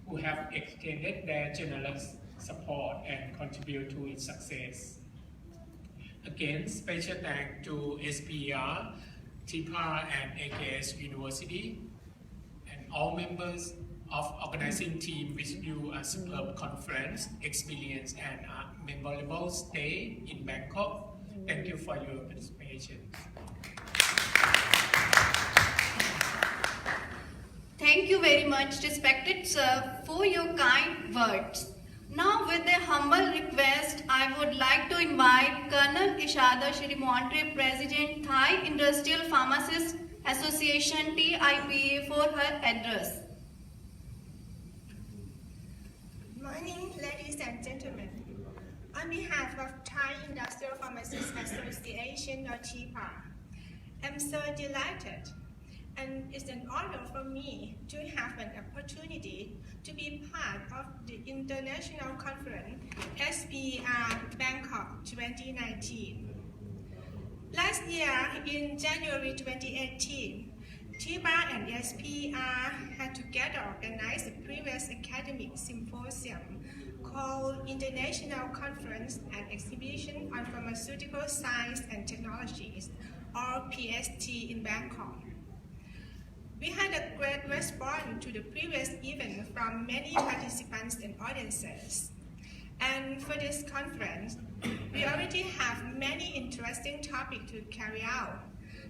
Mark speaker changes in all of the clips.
Speaker 1: who have extended their generous support and contribute to its success. Again, special thanks to SPR, TIPA, and AKS University, and all members of organizing team wish you a superb conference experience and a memorable stay in Bangkok. Thank you for your participation.
Speaker 2: Thank you very much, respected sir, for your kind words. Now, with a humble request, I would like to invite Colonel Ishada Shrimontre, President, Thai Industrial Pharmacists Association, TIPA, for her address.
Speaker 3: Good morning, ladies and gentlemen. On behalf of Thai Industrial Pharmacists Association, or TIPA, I'm so delighted, and it's an honor for me to have an opportunity to be part of the international conference SPR Bangkok 2019. Last year, in January 2018, TIPA and SPR had together organized a previous academic symposium called International Conference and Exhibition on Pharmaceutical Science and Technologies, or PST, in Bangkok. We had a great response to the previous event from many participants and audiences. And for this conference, we already have many interesting topics to carry out.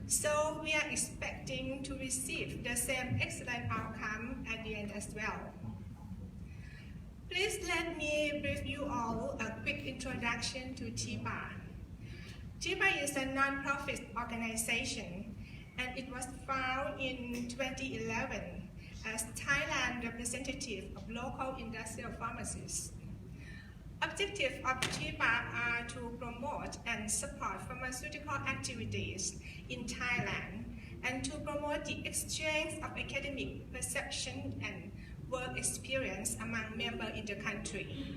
Speaker 3: So we are expecting to receive the same excellent outcome at the end as well. Please let me brief you all a quick introduction to TIPA. TIPA is a non-profit organization, and it was founded in 2011 as Thailand representative of local industrial pharmacists. Objectives of TIPA are to promote and support pharmaceutical activities in Thailand and to promote the exchange of academic perception and work experience among members in the country.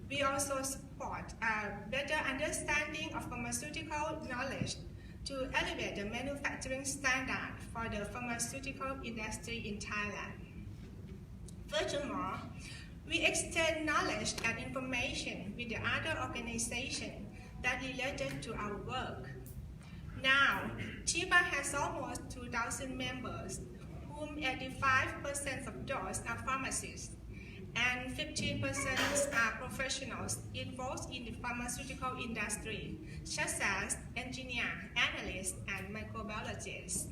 Speaker 3: We also support a better understanding of pharmaceutical knowledge to elevate the manufacturing standard for the pharmaceutical industry in Thailand. Furthermore, we extend knowledge and information with the other organizations that related to our work. Now, TIPA has almost 2,000 members, whom 85% of those are pharmacists, and 15% are professionals involved in the pharmaceutical industry, such as engineers, analysts, and microbiologists.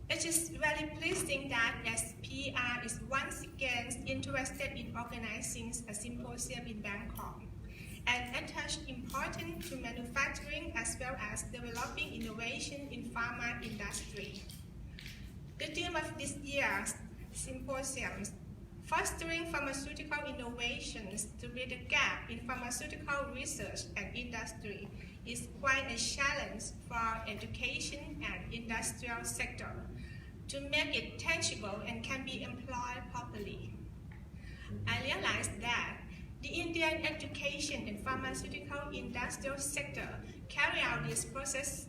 Speaker 3: It is very pleasing that SPR is once again interested in organizing a symposium in Bangkok and attach importance to manufacturing as well as developing innovation in pharma industry. The theme of this year's symposium, Fostering Pharmaceutical Innovations to Bridge the Gap in Pharmaceutical Research and Industry, is quite a challenge for education and industrial sector to make it tangible and can be employed properly. I realized that the Indian education and pharmaceutical industrial sector carry out this process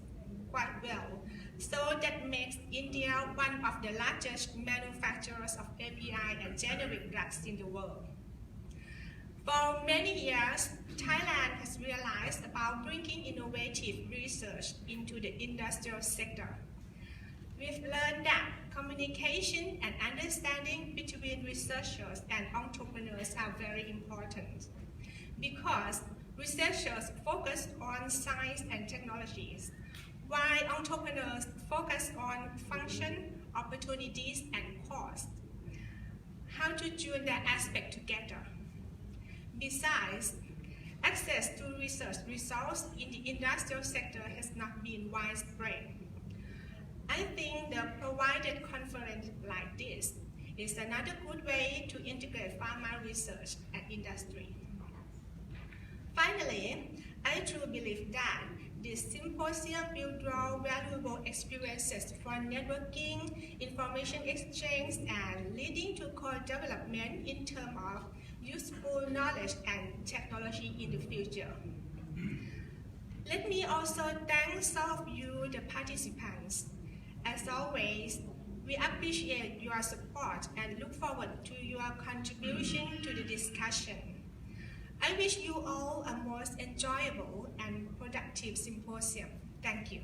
Speaker 3: quite well, so that makes India one of the largest manufacturers of API and generic drugs in the world. For many years, Thailand has realized about bringing innovative research into the industrial sector. We've learned that communication and understanding between researchers and entrepreneurs are very important, because researchers focus on science and technologies, while entrepreneurs focus on function, opportunities, and cost. How to join that aspect together? Besides, access to research results in the industrial sector has not been widespread. I think the provided conference like this is another good way to integrate pharma research and industry. Finally, I truly believe that this symposium will draw valuable experiences for networking, information exchange, and leading to co-development in terms of useful knowledge and technology in the future. Let me also thank some of you, the participants. As always, We appreciate your support and look forward to your contribution to the discussion. I wish you all a most enjoyable and productive symposium. Thank you.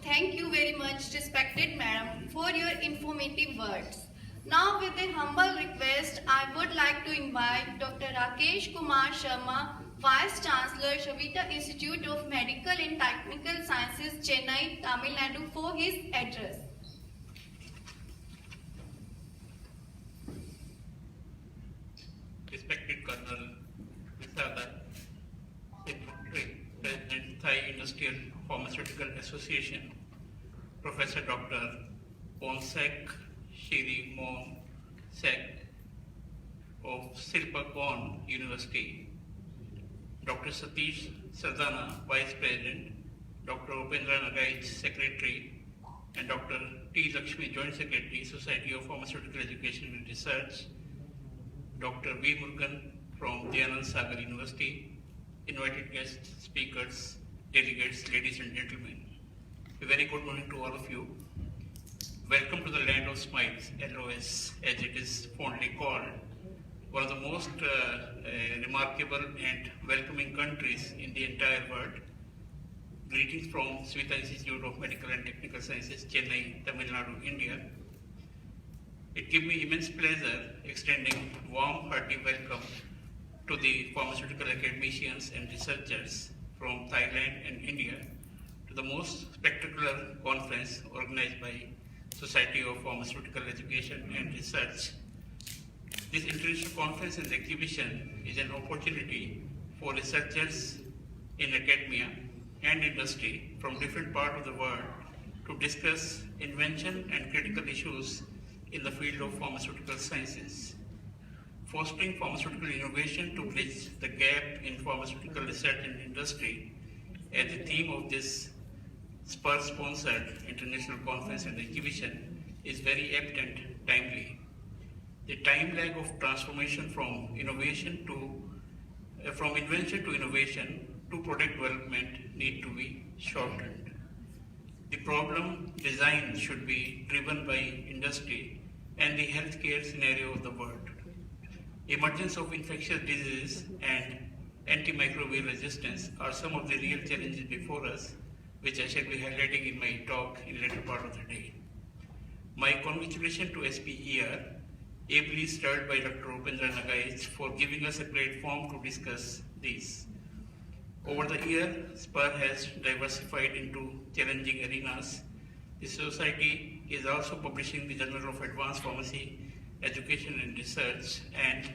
Speaker 2: Thank you very much, respected madam, for your informative words. Now, with a humble request, I would like to invite Dr. Rakesh Kumar Sharma, Vice Chancellor, Shavita Institute of Medical and Technical Sciences, Chennai, Tamil Nadu, for his address.
Speaker 4: Respected Colonel Visada, Secretary, President, Thai Industrial Pharmacists Association, Professor Dr. Ponsek Shiri Mon Sek of Silpakorn University, Dr. Satish Sardana, Vice President, Dr. Upendra Narai, Secretary, and Dr. T. Lakshmi, Joint Secretary, Society of Pharmaceutical Education and Research, Dr. V. Murugan from Dayanand Sagar University, invited guests, speakers, delegates, ladies and gentlemen. A very good morning to all of you. Welcome to the land of smiles, LOS, as it is fondly called, one of the most remarkable and welcoming countries in the entire world. Greetings from Shavita Institute of Medical and Technical Sciences, Chennai, Tamil Nadu, India. It gives me immense pleasure extending warm, hearty welcome to the pharmaceutical academicians and researchers from Thailand and India to the most spectacular conference organized by Society of Pharmaceutical Education and Research. This international conference and exhibition is an opportunity for researchers in academia and industry from different parts of the world to discuss invention and critical issues in the field of pharmaceutical sciences. Fostering pharmaceutical innovation to bridge the gap in pharmaceutical research and industry as the theme of this Sper-sponsored international conference and exhibition is very apt and timely. The time lag of transformation from invention to innovation to product development need to be shortened. The problem design should be driven by industry and the healthcare scenario of the world. Emergence of infectious diseases and antimicrobial resistance are some of the real challenges before us, which I shall be highlighting in my talk in later part of the day. My congratulations to SPER, ably stirred by Dr. Upendra Nagai, for giving us a platform to discuss these. Over the year, Sper has diversified into challenging arenas. The Society is also publishing the Journal of Advanced Pharmacy, Education and Research and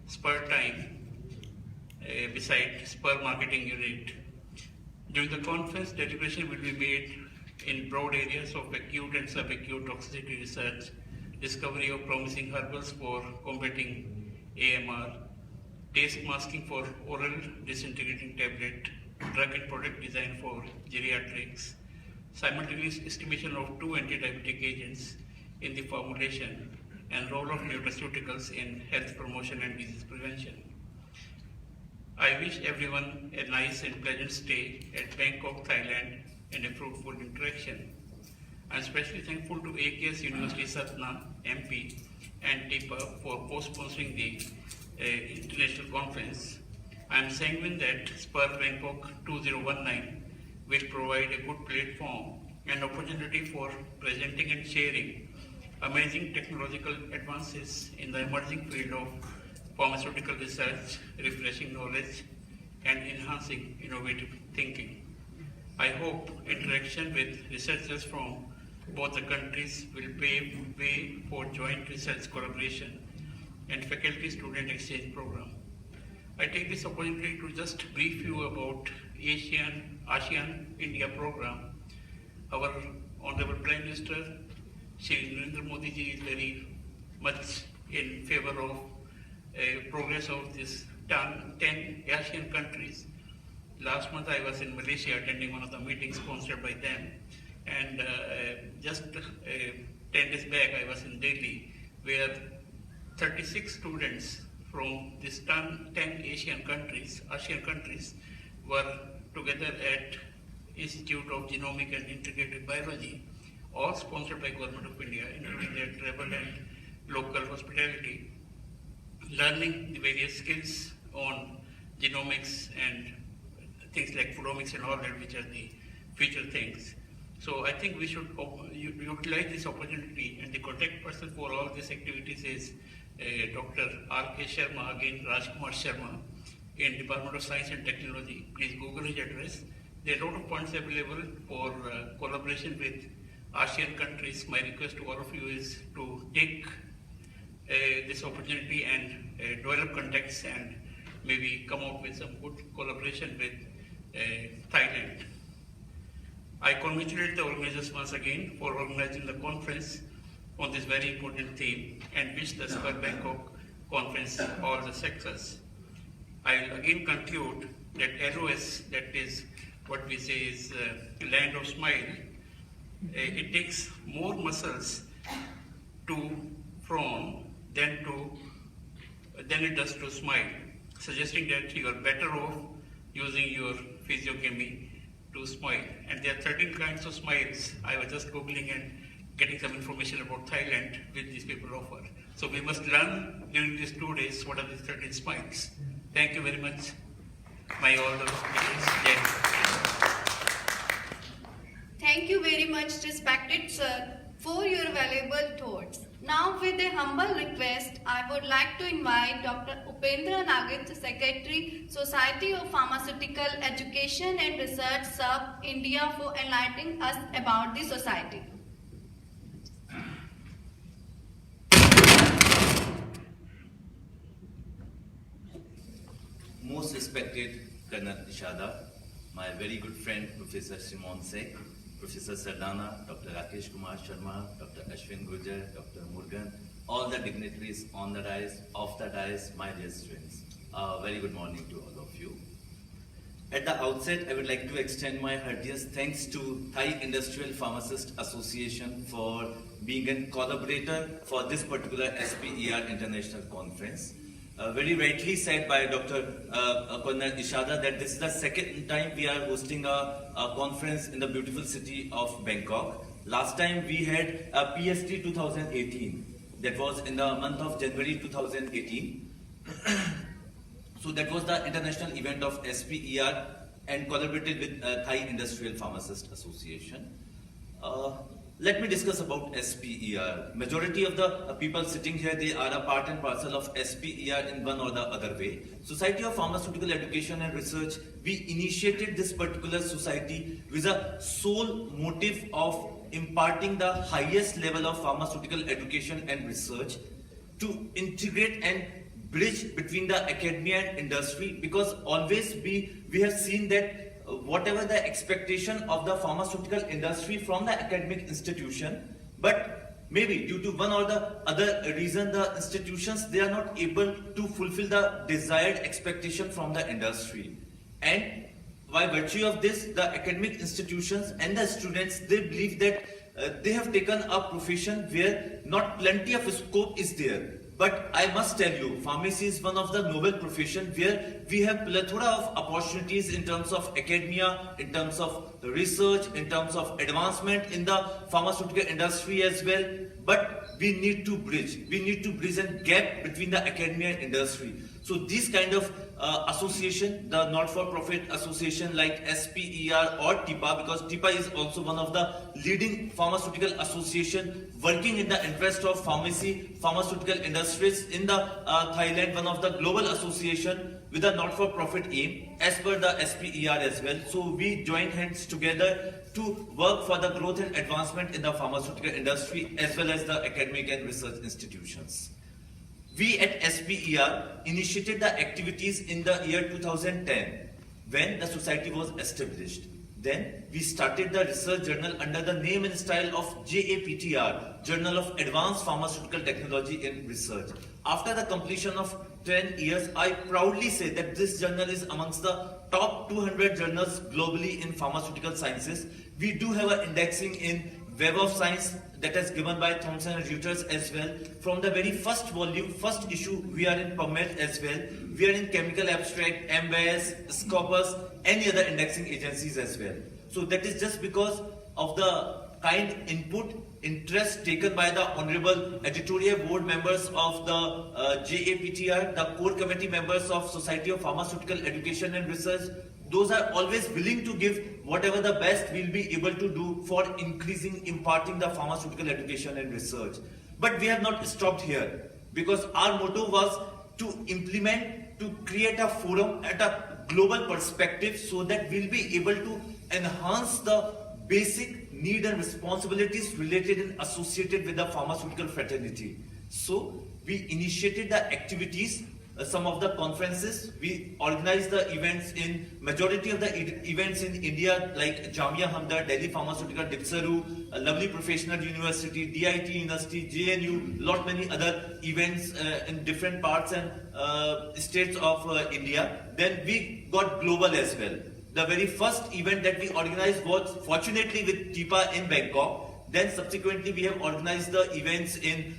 Speaker 4: Sper Time, beside Sper Marketing Unit. During the conference, deliberation will be made in broad areas of acute and subacute toxicity research, discovery of promising herbals for combating AMR, taste masking for oral disintegrating tablet, drug and product design for geriatrics, simultaneous estimation of 2 anti-diabetic agents in the formulation, and role of nutraceuticals in health promotion and disease prevention. I wish everyone a nice and pleasant stay at Bangkok, Thailand, and a fruitful interaction. I am especially thankful to AKS University Satna, MP, and TIPA for co-sponsoring the international conference. I am sanguine that Sper Bangkok 2019 will provide a good platform and opportunity for presenting and sharing amazing technological advances in the emerging field of pharmaceutical research, refreshing knowledge, and enhancing innovative thinking. I hope interaction with researchers from both the countries will pave way for joint research collaboration and faculty-student exchange program. I take this opportunity to just brief you about ASEAN-India program. Our Honorable Prime Minister, Shri Narendra Modi ji, is very much in favor of progress of this 10 Asian countries. Last month I was in Malaysia attending one of the meetings sponsored by them, and just 10 days back I was in Delhi, where 36 students from these 10 ASEAN countries were together at Institute of Genomic and Integrative Biology, all sponsored by Government of India, including their travel and local hospitality, learning the various skills on genomics and things like fluomics and all that, which are the future things. So I think we should utilize this opportunity, and the contact person for all these activities is Dr. R.K. Sharma, again Rajkumar Sharma, in Department of Science and Technology. Please Google his address. There are a lot of funds available for collaboration with ASEAN countries. My request to all of you is to take this opportunity and develop contacts and maybe come out with some good collaboration with Thailand. I congratulate the organizers once again for organizing the conference on this very important theme and wish the Sper Bangkok conference all the success. I'll again conclude that LOS, that is what we say is land of smile, it takes more muscles to frown than it does to smile, suggesting that you are better off using your physiognomy to smile. And there are 13 kinds of smiles. I was just Googling and getting some information about Thailand, which these people offer. So we must learn during these 2 days what are these 13 smiles. Thank you very much. My all the
Speaker 2: Thank you very much, respected sir, for your valuable thoughts. Now, with a humble request, I would like to invite Dr. Upendra Nagit, Secretary, Society of Pharmaceutical Education and Research, Sub India, for enlightening us about the society.
Speaker 5: Most respected Colonel Ishada, my very good friend Professor Simon Sek, Professor Sardana, Dr. Rakesh Kumar Sharma, Dr. Ashwin Gurjar, Dr. Murugan, all the dignitaries on the dais, off the dais, my dear students. Very good morning to all of you. At the outset, I would like to extend my heartiest thanks to Thai Industrial Pharmacists Association for being a collaborator for this particular SPER International Conference. Very rightly said by Dr. Colonel Ishada that this is the second time we are hosting a conference in the beautiful city of Bangkok. Last time we had a PST 2018, that was in the month of January 2018. So that was the international event of SPER and collaborated with Thai Industrial Pharmacists Association. Let me discuss about SPER. Majority of the people sitting here, they are a part and parcel of SPER in one or the other way. Society of Pharmaceutical Education and Research, we initiated this particular society with a sole motive of imparting the highest level of pharmaceutical education and research to integrate and bridge between the academia and industry, because always we have seen that whatever the expectation of the pharmaceutical industry from the academic institution, but maybe due to one or the other reason, the institutions, they are not able to fulfill the desired expectation from the industry. And by virtue of this, the academic institutions and the students, they believe that they have taken a profession where not plenty of scope is there. But I must tell you, pharmacy is one of the noble professions where we have plethora of opportunities in terms of academia, in terms of research, in terms of advancement in the pharmaceutical industry as well. But we need to bridge. We need to bridge a gap between the academia and industry. So these kind of association, the not-for-profit association like SPER or TIPA, because TIPA is also one of the leading pharmaceutical association working in the interest of pharmaceutical industries in the Thailand, one of the global association with a not-for-profit aim as per the SPER as well. So we join hands together to work for the growth and advancement in the pharmaceutical industry as well as the academic and research institutions. We at SPER initiated the activities in the year 2010 when the society was established. Then we started the research journal under the name and style of JAPTR, Journal of Advanced Pharmaceutical Technology and Research. After the completion of 10 years, I proudly say that this journal is amongst the top 200 journals globally in pharmaceutical sciences. We do have an indexing in Web of Science that is given by Thomson Reuters as well. From the very first volume, first issue, we are in PubMed as well. We are in Chemical Abstract, MBS, Scopus, any other indexing agencies as well. So that is just because of the kind input, interest taken by the honorable editorial board members of the JAPTR, the core committee members of Society of Pharmaceutical Education and Research. Those are always willing to give whatever the best we'll be able to do for imparting the pharmaceutical education and research. But we have not stopped here, because our motto was to implement, to create a forum at a global perspective so that we'll be able to enhance the basic need and responsibilities related and associated with the pharmaceutical fraternity. So we initiated the activities, some of the conferences. We organized the events in majority of the events in India, like Jamia Hamdard, Delhi Pharmaceutical, Dipsaru, a lovely professional university, DIT University, JNU, lot many other events in different parts and states of India. Then we got global as well. The very first event that we organized was fortunately with TIPA in Bangkok. Then subsequently we have organized the events in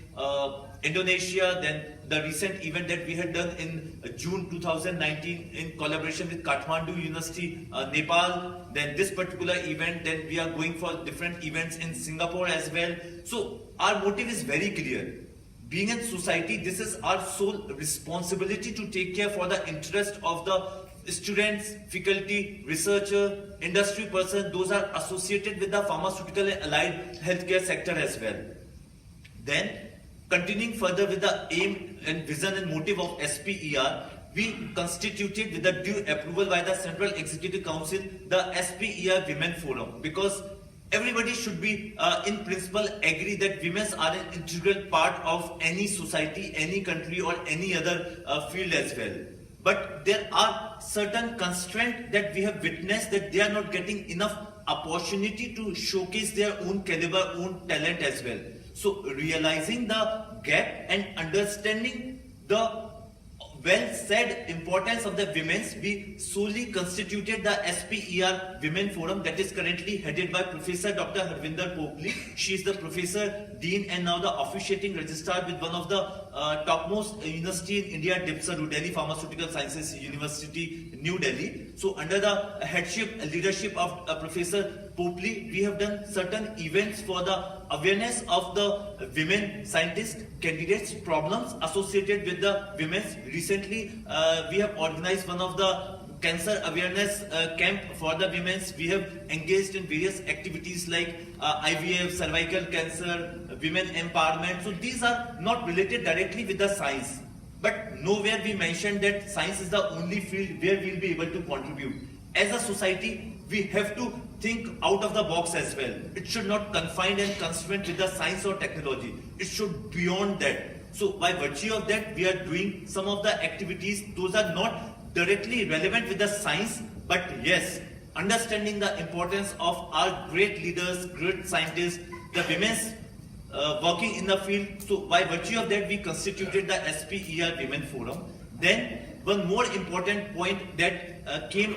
Speaker 5: Indonesia. Then the recent event that we had done in June 2019 in collaboration with Kathmandu University, Nepal. Then this particular event, then we are going for different events in Singapore as well. So our motive is very clear. Being in society, this is our sole responsibility to take care for the interest of the students, faculty, researcher, industry person, those are associated with the pharmaceutical and allied healthcare sector as well. Then, continuing further with the aim and vision and motive of SPER, we constituted with the due approval by the Central Executive Council the SPER Women Forum, because everybody should be in principle agree that women are an integral part of any society, any country or any other field as well. But there are certain constraints that we have witnessed, that they are not getting enough opportunity to showcase their own caliber, own talent as well. So realizing the gap and understanding the well said importance of the women's, we solely constituted the SPER Women Forum, that is currently headed by Professor Dr. Harvinder Popli. She is the Professor, Dean and now the officiating registrar with one of the topmost university in India, Dipsaru, Delhi Pharmaceutical Sciences University, New Delhi. So under the headship, leadership of Professor Popli, we have done certain events for the awareness of the women scientists, candidates, problems associated with the women's. Recently, we have organized one of the cancer awareness camp for the women's. We have engaged in various activities like IVF, cervical cancer, women empowerment. So these are not related directly with the science. But nowhere we mentioned that science is the only field where we'll be able to contribute. As a society, we have to think out of the box as well. It should not confine and constrain with the science or technology. It should beyond that. So by virtue of that, we are doing some of the activities. Those are not directly relevant with the science, but yes, understanding the importance of our great leaders, great scientists, the women's working in the field. So by virtue of that, we constituted the SPER Women Forum. Then one more important point that came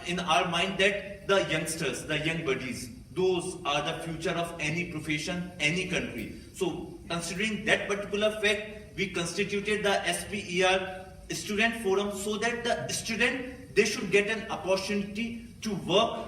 Speaker 5: in our mind, that the youngsters, the young buddies, those are the future of any profession, any country. So considering that particular fact, we constituted the SPER Student Forum so that the student, they should get an opportunity to work,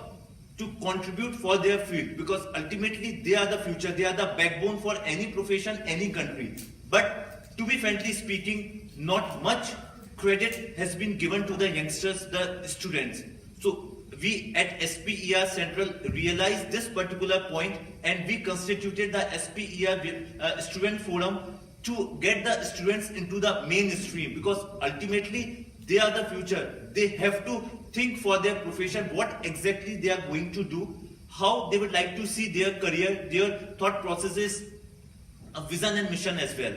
Speaker 5: to contribute for their field, because ultimately they are the future, they are the backbone for any profession, any country. But to be frankly speaking, not much credit has been given to the youngsters, the students. So we at SPER Central realized this particular point, and we constituted the SPER Student Forum to get the students into the mainstream, because ultimately they are the future. They have to think for their profession, what exactly they are going to do, how they would like to see their career, their thought processes, a vision and mission as well.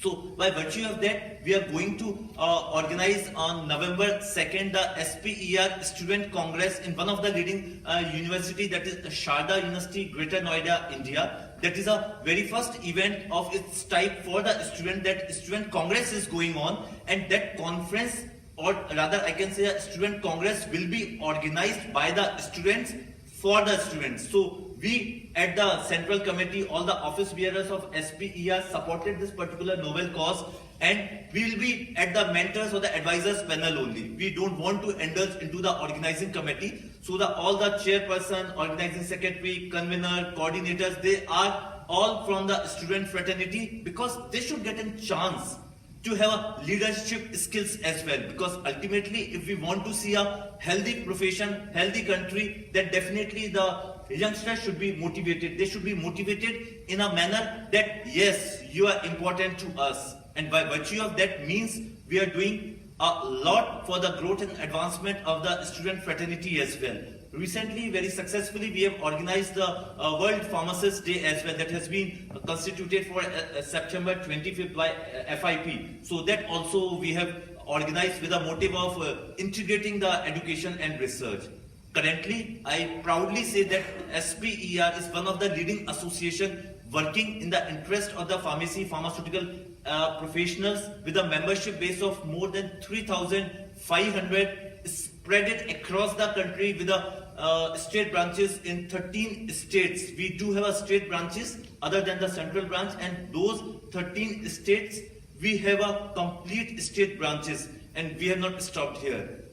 Speaker 5: So by virtue of that, we are going to organize on November 2nd the SPER Student Congress in one of the leading university, that is Sharda University, Greater Noida, India. That is a very first event of its type for the student. That student congress is going on, and that conference, or rather I can say a student congress, will be organized by the students for the students. So we at the Central Committee, all the office bearers of SPER supported this particular noble cause, and we will be at the mentors or the advisors panel only. We don't want to indulge into the organizing committee. So all the chairperson, organizing secretary, convener, coordinators, they are all from the student fraternity, because they should get a chance to have leadership skills as well. Because ultimately, if we want to see a healthy profession, healthy country, then definitely the youngsters should be motivated. They should be motivated in a manner that, yes, you are important to us. And by virtue of that means we are doing a lot for the growth and advancement of the student fraternity as well. Recently, very successfully, we have organized the World Pharmacists Day as well, that has been constituted for September 25th by FIP. So that also we have organized with a motive of integrating the education and research. Currently, I proudly say that SPER is one of the leading associations working in the interest of the pharmaceutical professionals, with a membership base of more than 3,500 spread it across the country, with the state branches in 13 states. We do have a state branches other than the central branch, and those 13 states we have a complete state branches, and we have not stopped here.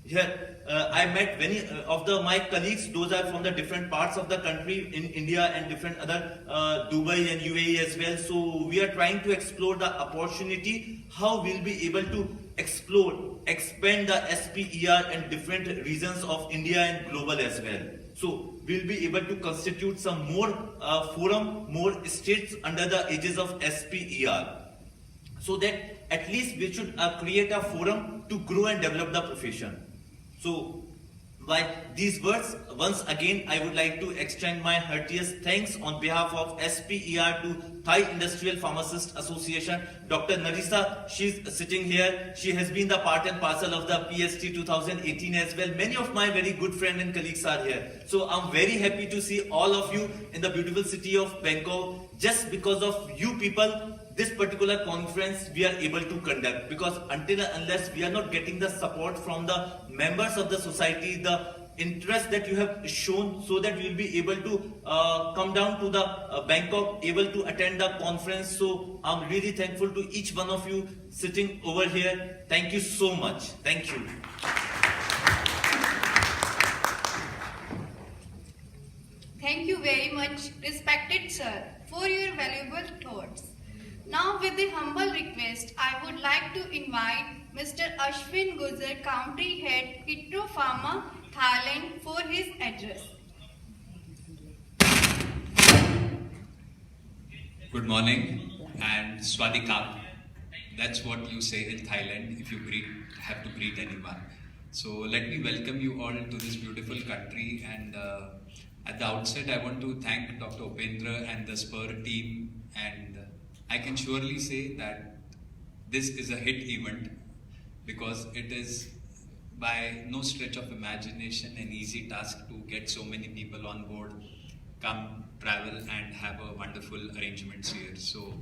Speaker 5: Here, I met many of my colleagues. Those are from the different parts of the country in India and different other Dubai and UAE as well. So we are trying to explore the opportunity, how we'll be able to explore, expand the SPER and different regions of India and global as well. So we'll be able to constitute some more forum, more states under the aegis of SPER. So that at least we should create a forum to grow and develop the profession. So, by these words, once again, I would like to extend my heartiest thanks on behalf of SPER to Thai Industrial Pharmacists Association. Dr. Narisa, she's sitting here. She has been the part and parcel of the PST 2018 as well. Many of my very good friends and colleagues are here. So, I'm very happy to see all of you in the beautiful city of Bangkok. Just because of you people, this particular conference we are able to conduct, because until and unless we are not getting the support from the members of the society, the interest that you have shown, so that we will be able to come down to the Bangkok, able to attend the conference. So I'm really thankful to each one of you sitting over here. Thank you so much. Thank you.
Speaker 2: Thank you very much, respected sir, for your valuable thoughts. Now, with the humble request, I would like to invite Mr. Ashwin Gujjar, Country Head, Hitro Pharma, Thailand, for his address.
Speaker 6: Good morning and Swadikap. That's what you say in Thailand if you have to greet anyone. So let me welcome you all to this beautiful country, and at the outset I want to thank Dr. Upendra and the Sper team, and I can surely say that this is a hit event, because it is by no stretch of imagination an easy task to get so many people on board, come, travel and have a wonderful arrangements here. So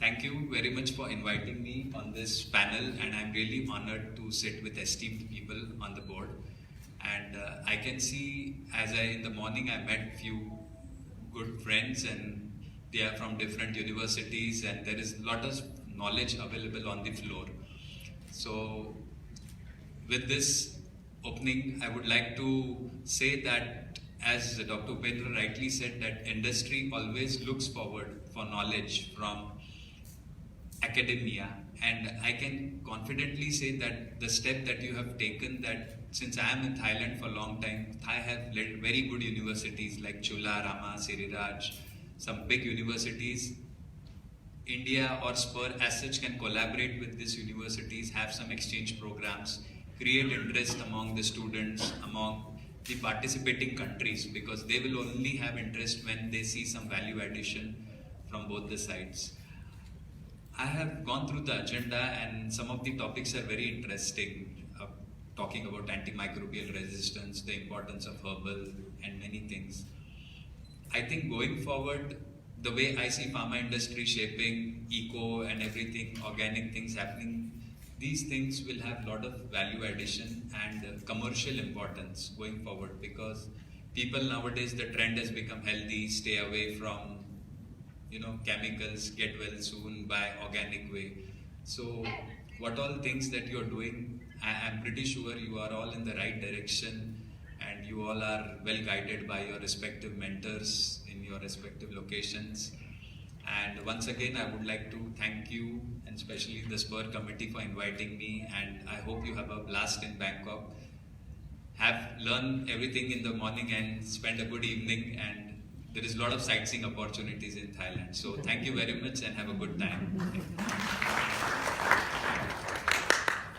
Speaker 6: thank you very much for inviting me on this panel, and I'm really honored to sit with esteemed people on the board. And I can see, in the morning I met few good friends, and they are from different universities, and there is a lot of knowledge available on the floor. So with this opening, I would like to say that, as Dr. Upendra rightly said, that industry always looks forward for knowledge from academia, and I can confidently say that the step that you have taken, that since I am in Thailand for a long time, Thai have led very good universities like Chula, Rama, Siriraj, some big universities. India or Sper as such can collaborate with these universities, have some exchange programs, create interest among the students, among the participating countries, because they will only have interest when they see some value addition from both the sides. I have gone through the agenda, and some of the topics are very interesting, talking about antimicrobial resistance, the importance of herbal and many things. I think going forward, the way I see pharma industry shaping, eco and everything, organic things happening, these things will have a lot of value addition and commercial importance going forward, because people nowadays, the trend has become healthy, stay away from chemicals, get well soon by organic way. So what all things that you're doing, I'm pretty sure you are all in the right direction, and you all are well guided by your respective mentors in your respective locations. And once again, I would like to thank you, and especially the Sper committee, for inviting me, and I hope you have a blast in Bangkok. Learn everything in the morning and spend a good evening, and there is a lot of sightseeing opportunities in Thailand. So thank you very much and have a good time.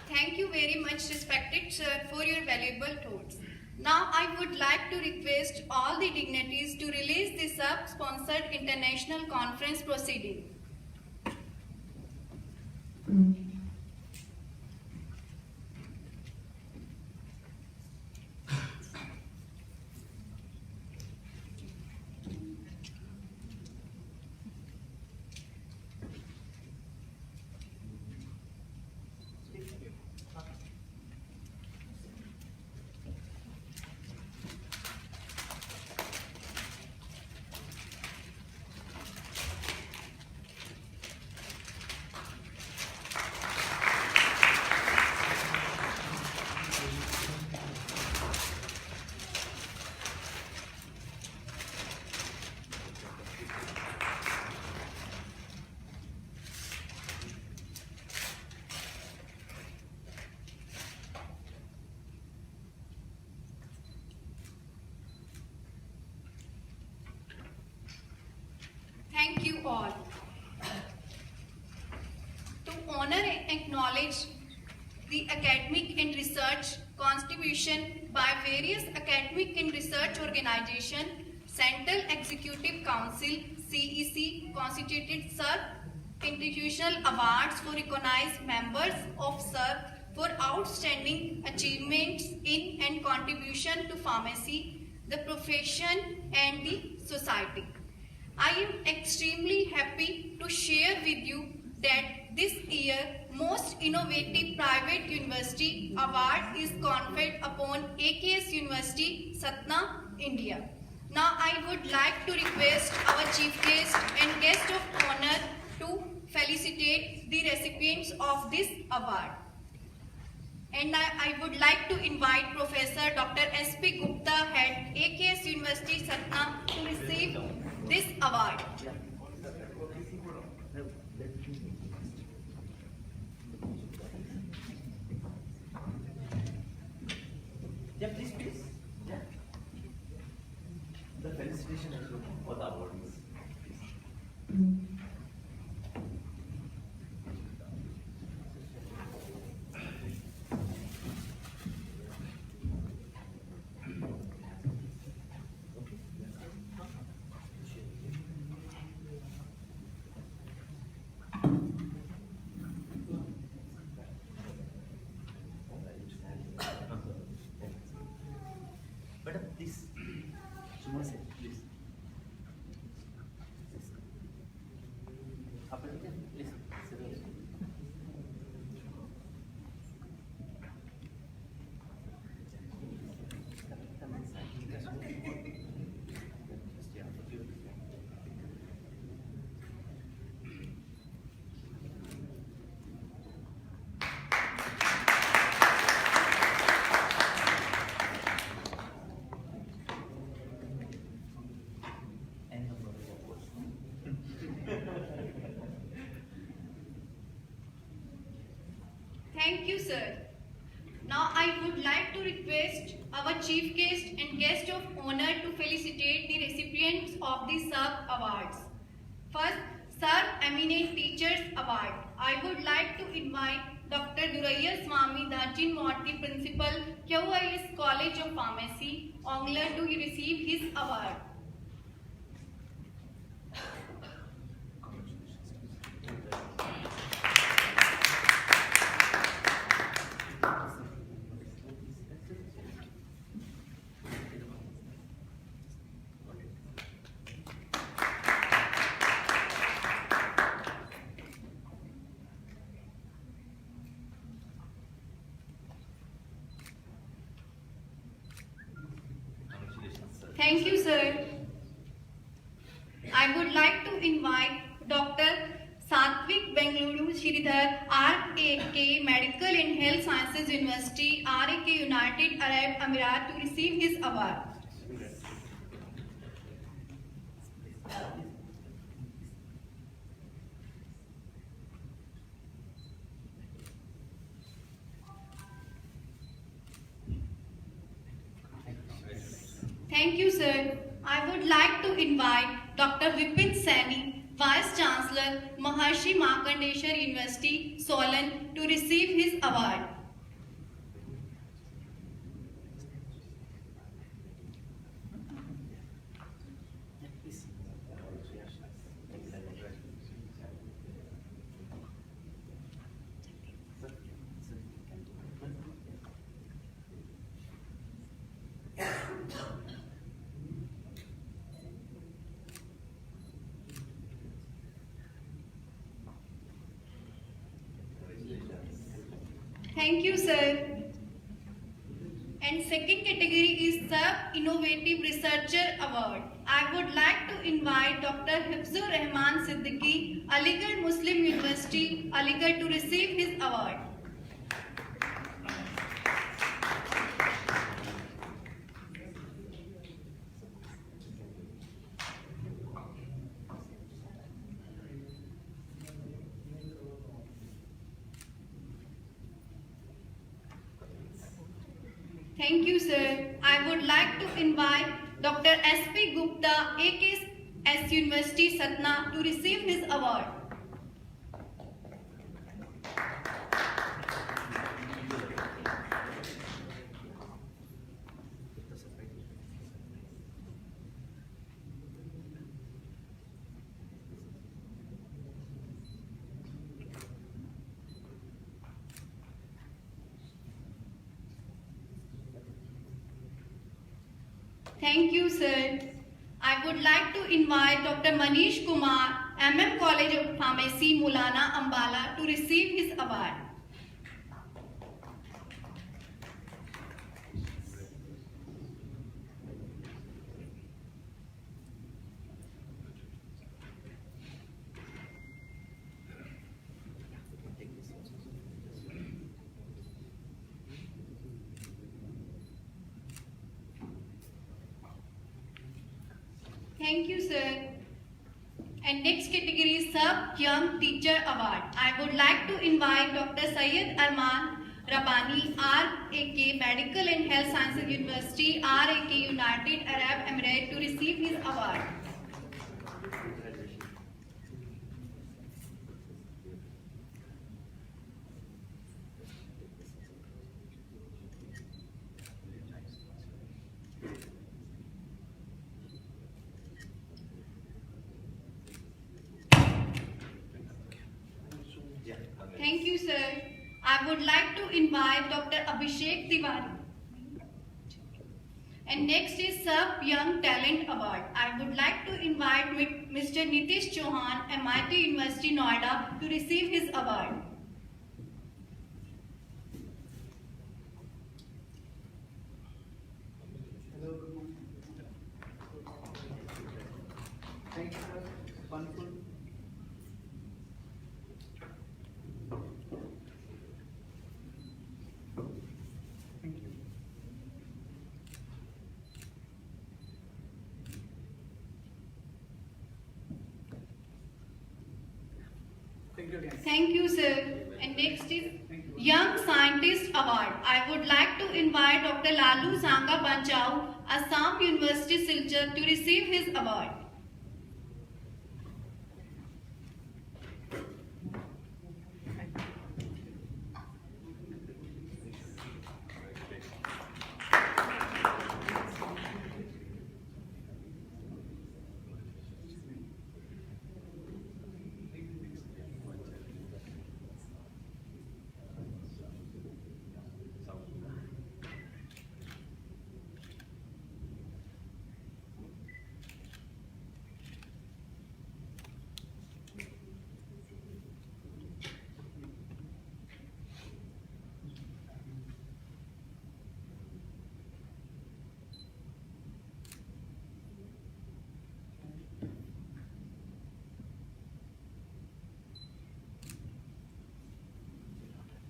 Speaker 2: Thank you very much, respected sir, for your valuable thoughts. Now I would like to request all the dignitaries to release the sub-sponsored international conference proceeding. Thank you all. To honor and acknowledge the academic and research contribution by various academic and research organizations, Central Executive Council CEC constituted SER institutional awards for recognized members of SER for outstanding achievements in and contribution to pharmacy, the profession and the society. I am extremely happy to share with you that this year Most Innovative Private University Award is conferred upon AKS University, Satna, India. Now I would like to request our chief guest and guest of honor to felicitate the recipients of this award. And I would like to invite Professor Dr. S.P. Gupta, Head AKS University, Satna, to receive this award.
Speaker 5: Yeah, please. Yeah. The felicitation for the awardees. Madam, please. Suma se, please. Please.
Speaker 2: Thank you, sir. Now I would like to request our chief guest and guest of honor to felicitate the recipients of the SER awards. First, Sir Eminent Teachers Award. I would like to invite Dr. Duraiya Swami Dachin Morty, Principal, QIS College of Pharmacy, Ongla, to receive his award. Thank you, sir. I would like to invite Dr. Satvik Bengaluru Sridhar, RAK Medical and Health Sciences University, RAK United Arab Emirates to receive his award. Thank you, sir. I would like to invite Dr. Vipin Saini, Vice Chancellor, Maharshi Markandeshwar University, Solan, to receive his award. Thank you, sir. And second category is Sub Innovative Researcher Award. I would like to invite Dr. Hifzur Rahman Siddiqui, Aligarh Muslim University, Aligarh, to receive his award. Thank you, sir. I would like to invite Dr. S.P. Gupta, AKS University, Satna, to receive his award. Thank you, sir. I would like to invite Dr. Manish Kumar, MM College of Pharmacy, Mulana, Ambala, to receive his award. Thank you, sir. And next category is Sub Young Teacher Award. I would like to invite Dr. Syed Arman Rabbani, RAK Medical and Health Sciences University, RAK United Arab Emirates, to receive his award. Thank you, sir. I would like to invite Dr. Abhishek Tiwari. And next is Sub Young Talent Award. I would like to invite Mr. Nitish Chauhan, MIT University, Noida, to receive his award.
Speaker 7: Hello, good morning. Thank you, sir. Wonderful. Thank you. Thank you again.
Speaker 2: Thank you, sir. And next is
Speaker 7: Thank you.
Speaker 2: Young Scientist Award. I would like to invite Dr. Lalu Sanga Panchau, Assam University, Silchar, to receive his award.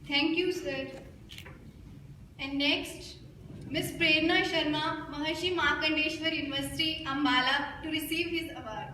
Speaker 2: Thank you, sir. And next, Ms. Prerna Sharma, Maharshi Markandeshwar University, Ambala, to receive his award.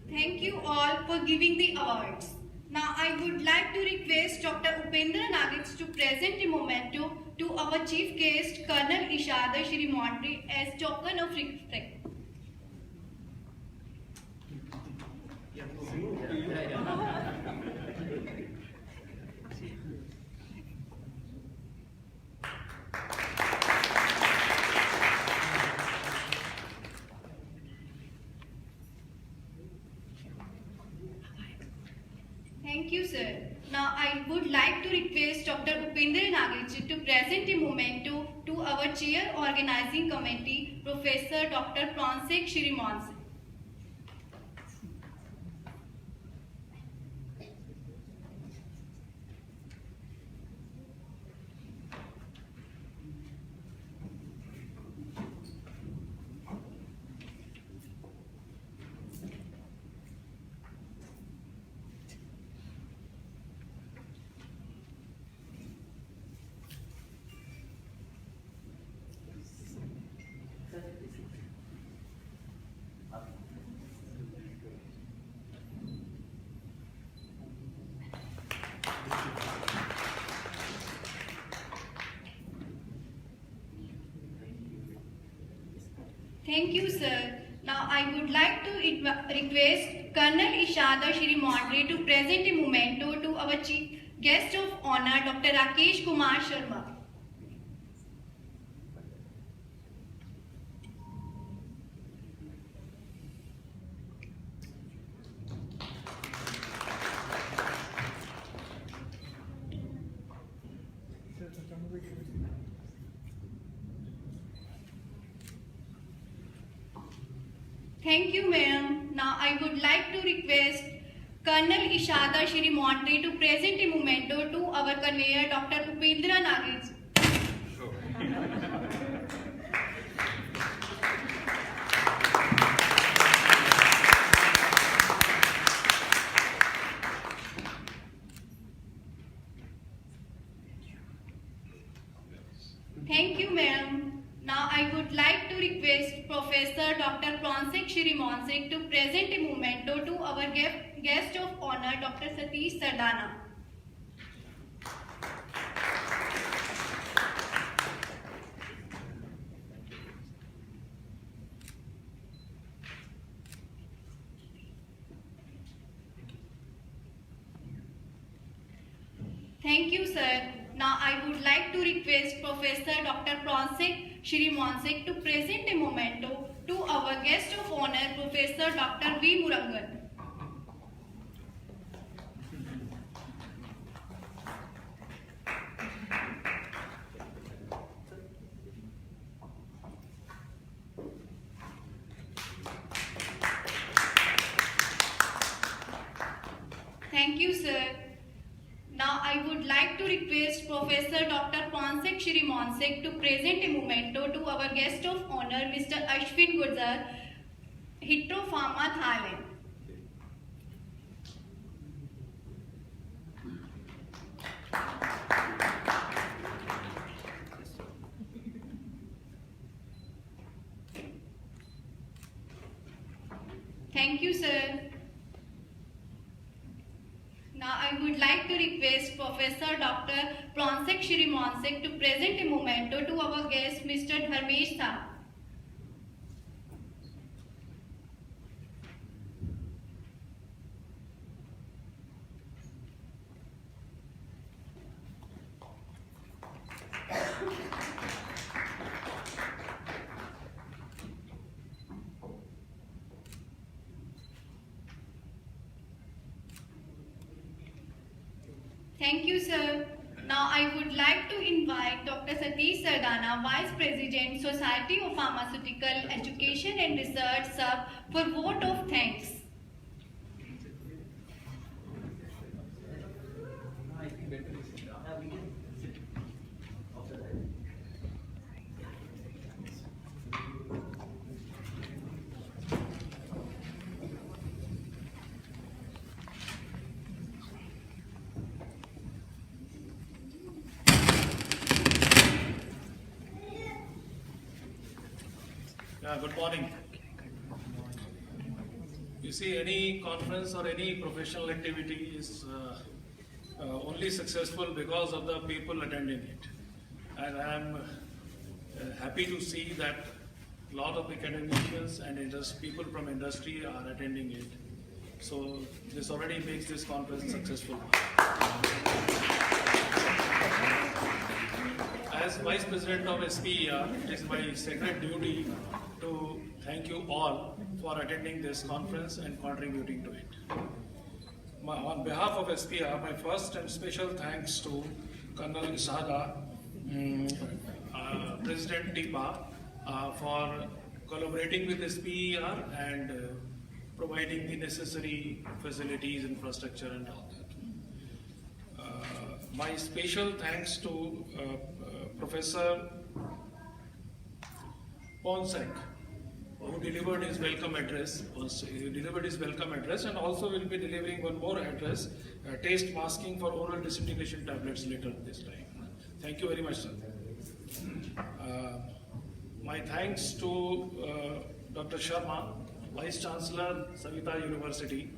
Speaker 2: Thank you all for giving the awards. Now I would like to request Dr. Upendra Nagich to present a memento to our chief guest, Colonel Ishada Shri Montre, as token of respect. Thank you, sir. Now I would like to request Dr. Upendra Nagich to present a memento to our chair organizing committee, Professor Dr. Pransek Shrimanse. Thank you, sir. Now I would like to request Colonel Ishada Shri Montre to present a memento to our chief guest of honor, Dr. Rakesh Kumar Sharma. Thank you, ma'am. Now I would like to request Colonel Ishada Shri Montre to present a memento to our conveyor, Dr. Upendra Nagich. Thank you, ma'am. Now I would like to request Professor Dr. Pransek Shrimanse to present a memento to our guest of honor, Dr. Satish Sardana. Thank you, sir. Now I would like to request Professor Dr. Pransek Shrimanse to present a memento to our guest of honor, Professor Dr. V. Murangan. Thank you, sir. Now I would like to request Professor Dr. Pransek Shrimanse to present a memento to our guest of honor, Mr. Ashwin Gurjar, Hitro Pharma, Thailand. Thank you, sir. Now I would like to request Professor Dr. Pransek Shrimanse to present a memento to our guest, Mr. Dharmesh Shah. Thank you, sir. Now I would like to invite Dr. Satish Sardana, Vice President, Society of Pharmaceutical Education and Research, sir, for vote of thanks.
Speaker 8: Good morning. You see, any conference or any professional activity is only successful because of the people attending it. And I am happy to see that a lot of academicians and people from industry are attending it. So this already makes this conference successful. As Vice President of SPER, it is my sacred duty to thank you all for attending this conference and contributing to it. On behalf of SPER, my first and special thanks to Colonel Isada, President TIPA, for collaborating with SPER and providing the necessary facilities, infrastructure and all that. My special thanks to Professor Ponsek, who delivered his welcome address. And also will be delivering one more address, taste masking for oral disintegration tablets later this time. Thank you very much, sir. My thanks to Dr. Sharma, Vice Chancellor, Savita University,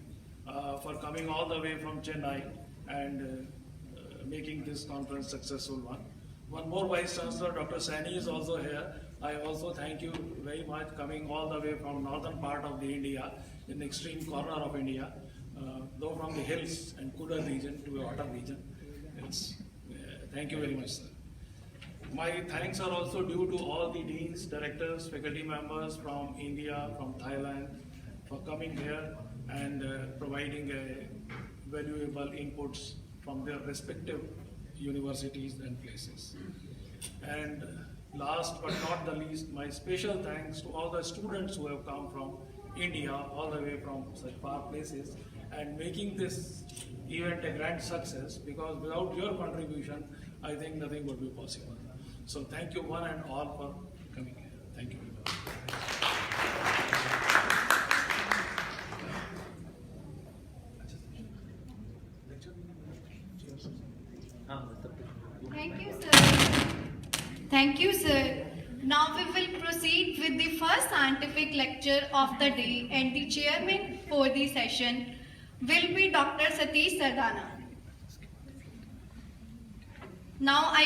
Speaker 8: for coming all the way from Chennai and making this conference successful one. One more Vice Chancellor, Dr. Sani, is also here. I also thank you very much coming all the way from northern part of the India, in the extreme corner of India, though from the hills and Kuda region to the Autumn region. Thank you very much, sir. My thanks are also due to all the deans, directors, faculty members from India, from Thailand, for coming here and providing valuable inputs from their respective universities and places. And last but not the least, my special thanks to all the students who have come from India, all the way from such far places, and making this event a grand success, because without your contribution, I think nothing would be possible. So thank you one and all for coming here. Thank you.
Speaker 2: Thank you, sir. Thank you, sir. Now we will proceed with the first scientific lecture of the day, and the chairman for the session will be Dr. Satish Sardana. Now I